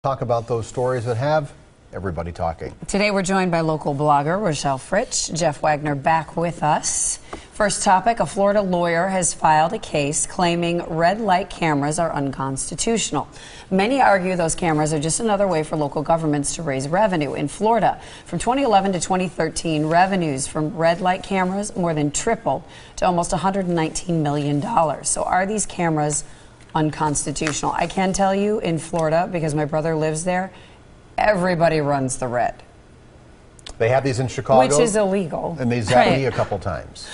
Talk about those stories that have everybody talking. Today we're joined by local blogger Rochelle Fritsch. Jeff Wagner back with us. First topic, a Florida lawyer has filed a case claiming red light cameras are unconstitutional. Many argue those cameras are just another way for local governments to raise revenue. In Florida, from 2011 to 2013, revenues from red light cameras more than tripled to almost $119 million. So are these cameras unconstitutional? I can tell you in Florida, because my brother lives there, everybody runs the red. They have these in Chicago, which is illegal. And they zapped me a couple times.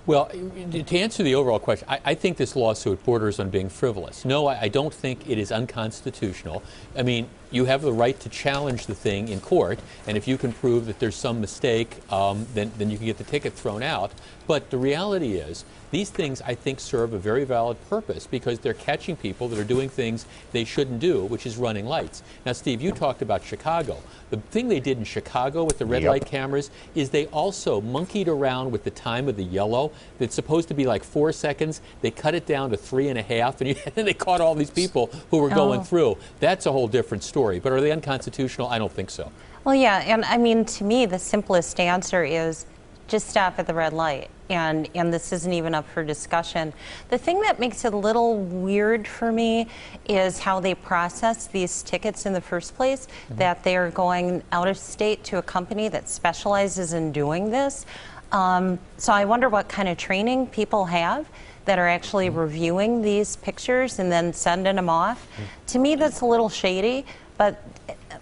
Well, to answer the overall question, I think this lawsuit borders on being frivolous. No, I don't think it is unconstitutional. I mean, you have the right to challenge the thing in court, and if you can prove that there's some mistake, then you can get the ticket thrown out. But the reality is, these things, I think, serve a very valid purpose because they're catching people that are doing things they shouldn't do, which is running lights. Now, Steve, you talked about Chicago. The thing they did in Chicago with the red light cameras is they also monkeyed around with the time of the yellow. That's supposed to be like 4 seconds. They cut it down to 3.5, and they caught all these people who were going through. That's a whole different story. But are they unconstitutional? I don't think so. Well, yeah, and I mean, to me, the simplest answer is just stop at the red light. And this isn't even up for discussion. The thing that makes it a little weird for me is how they process these tickets in the first place, that they are going out of state to a company that specializes in doing this. So I wonder what kind of training people have that are actually reviewing these pictures and then sending them off. To me, that's a little shady, but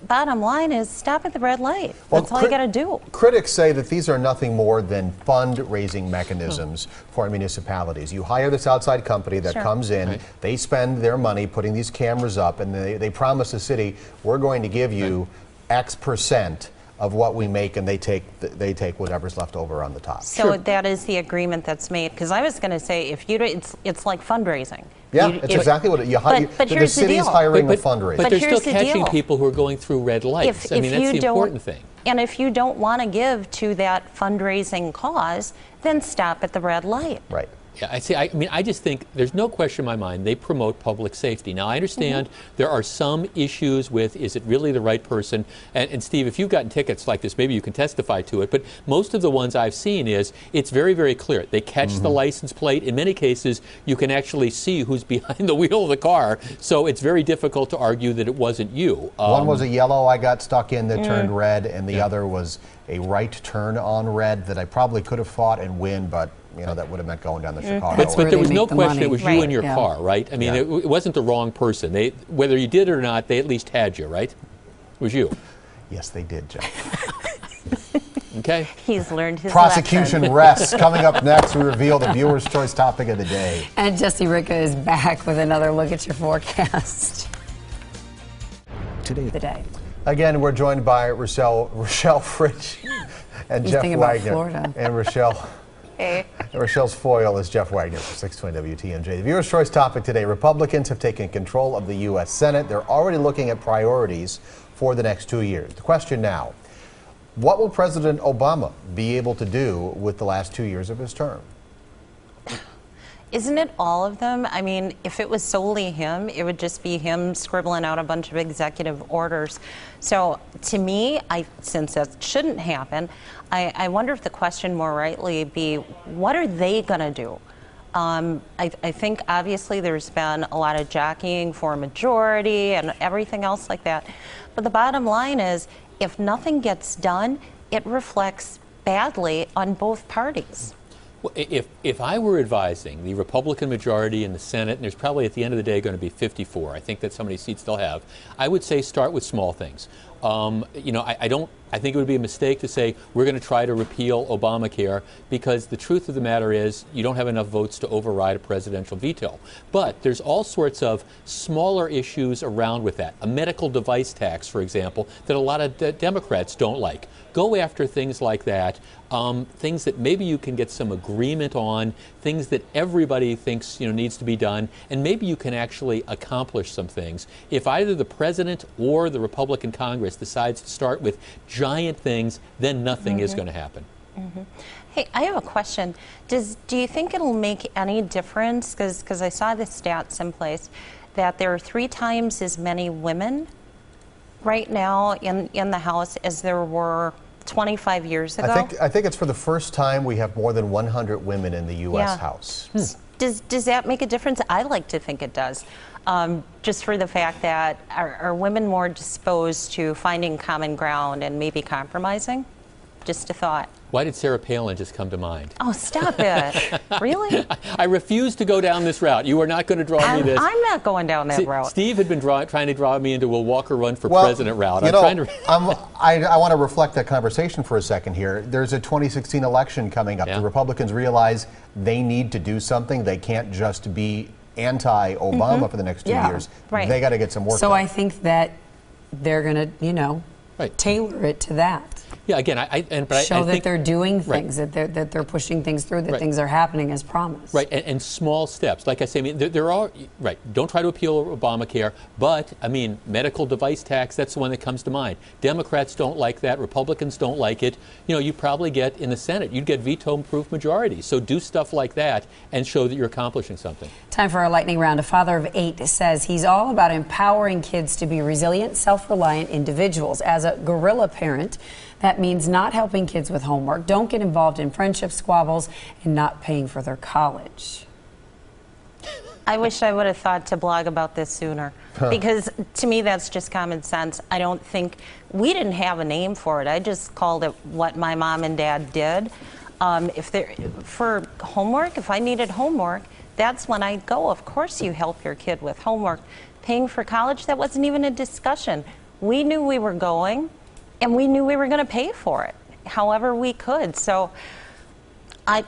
bottom line is stop at the red light. That's all you got to do. Critics say that these are nothing more than fundraising mechanisms for municipalities. You hire this outside company that comes in, they spend their money putting these cameras up, and they promise the city, we're going to give you X percent of what we make, and they take whatever's left over on the top. So that is the agreement that's made. Because I was going to say, if you it's like fundraising. Yeah, it's exactly what the city is hiring the fundraiser. But they're still catching people who are going through red lights. I mean, that's the important thing. And if you don't want to give to that fundraising cause, then stop at the red light. Right. Yeah, I just think there's no question in my mind they promote public safety. Now, I understand there are some issues with, is it really the right person? And Steve, if you've gotten tickets like this, maybe you can testify to it. But most of the ones I've seen it's very, very clear. They catch the license plate. In many cases, you can actually see who's behind the wheel of the car. So it's very difficult to argue that it wasn't you. One was a yellow I got stuck in that turned red, and the other was a right turn on red that I probably could have fought and win, but you know, that would have meant going down the Chicago. But there was no question it was you in your car, right? I mean, it wasn't the wrong person. Whether you did it or not, they at least had you, right? It was you. Yes, they did, Jeff. Okay. He's learned his Prosecution lesson. rests. Coming up next, we reveal the viewer's choice topic of the day. And Jesse Ricca is back with another look at your forecast. Today. Again, we're joined by Rochelle Fritsch and Jeff Wagner. And Rochelle. Hey. Rochelle's foil is Jeff Wagner for 620 WTMJ. The viewer's choice topic today: Republicans have taken control of the U.S. Senate. They're already looking at priorities for the next 2 years. The question now: what will President Obama be able to do with the last 2 years of his term? Isn't it all of them? I mean, if it was solely him, it would just be him scribbling out a bunch of executive orders. So to me, since that shouldn't happen, I wonder if the question more rightly be, what are they going to do? I think obviously there's been a lot of jockeying for a majority and everything else like that. But the bottom line is, if nothing gets done, it reflects badly on both parties. Well, if I were advising the Republican majority in the Senate, and there's probably at the end of the day going to be 54, I think that's how many seats they'll have, I would say start with small things. You know, I think it would be a mistake to say we're going to try to repeal Obamacare, because the truth of the matter is you don't have enough votes to override a presidential veto. But there's all sorts of smaller issues around with that. A medical device tax, for example, that a lot of Democrats don't like. Go after things like that, things that maybe you can get some agreement on, things that everybody thinks needs to be done, and maybe you can actually accomplish some things. If either the president or the Republican Congress decides to start with giant things, then nothing is going to happen. Hey, I have a question. Do you think it'll make any difference? Because I saw this stat someplace that there are 3 times as many women right now in the House as there were 25 years ago. I think it's for the first time we have more than 100 women in the U.S. House. Does that make a difference? I like to think it does. Just for the fact that are women more disposed to finding common ground and maybe compromising? Just a thought. Why did Sarah Palin just come to mind? Oh, stop it. Really? I refuse to go down this route. You are not going to draw me this. I'm not going down that route. Steve had been trying to draw me into a Walker run for president route. You know, I want to reflect that conversation for a second here. There's a 2016 election coming up. The Republicans realize they need to do something. They can't just be anti-Obama for the next 2 years. Right. They got to get some work So done. I think that they're going to, you know, tailor it to that. Yeah, again, but I show that think they're doing things, that they're pushing things through, that things are happening as promised. Right, and small steps. Like I say, I mean, there are, don't try to appeal Obamacare, but, I mean, medical device tax, that's the one that comes to mind. Democrats don't like that. Republicans don't like it. You know, you probably get, in the Senate, you'd get veto-proof majorities. So do stuff like that and show that you're accomplishing something. Time for our lightning round. A father of 8 says he's all about empowering kids to be resilient, self-reliant individuals. As a guerrilla parent, that means not helping kids with homework, don't get involved in friendship squabbles, and not paying for their college. I wish I would have thought to blog about this sooner, because to me that's just common sense. I don't think, we didn't have a name for it. I just called it what my mom and dad did. For homework, if I needed homework, that's when I'd go. Of course you help your kid with homework. Paying for college, that wasn't even a discussion. We knew we were going, and we knew we were going to pay for it, however we could. So,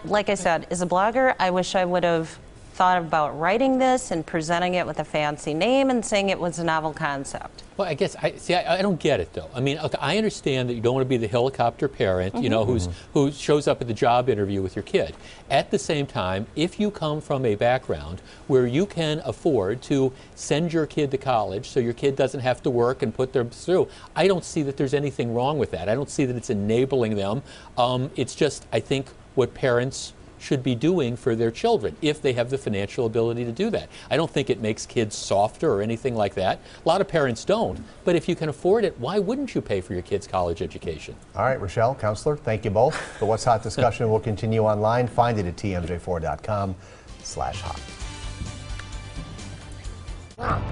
like I said, as a blogger, I wish I would have thought about writing this and presenting it with a fancy name and saying it was a novel concept. Well, I guess, I don't get it, though. I mean, okay, I understand that you don't want to be the helicopter parent, you know, who shows up at the job interview with your kid. At the same time, if you come from a background where you can afford to send your kid to college so your kid doesn't have to work and put them through, I don't see that there's anything wrong with that. I don't see that it's enabling them. It's just, I think, what parents should be doing for their children if they have the financial ability to do that. I don't think it makes kids softer or anything like that. A lot of parents don't, but if you can afford it, why wouldn't you pay for your kids' college education? All right, Rochelle, Counselor, thank you both. The What's Hot discussion will continue online. Find it at tmj4.com/hot.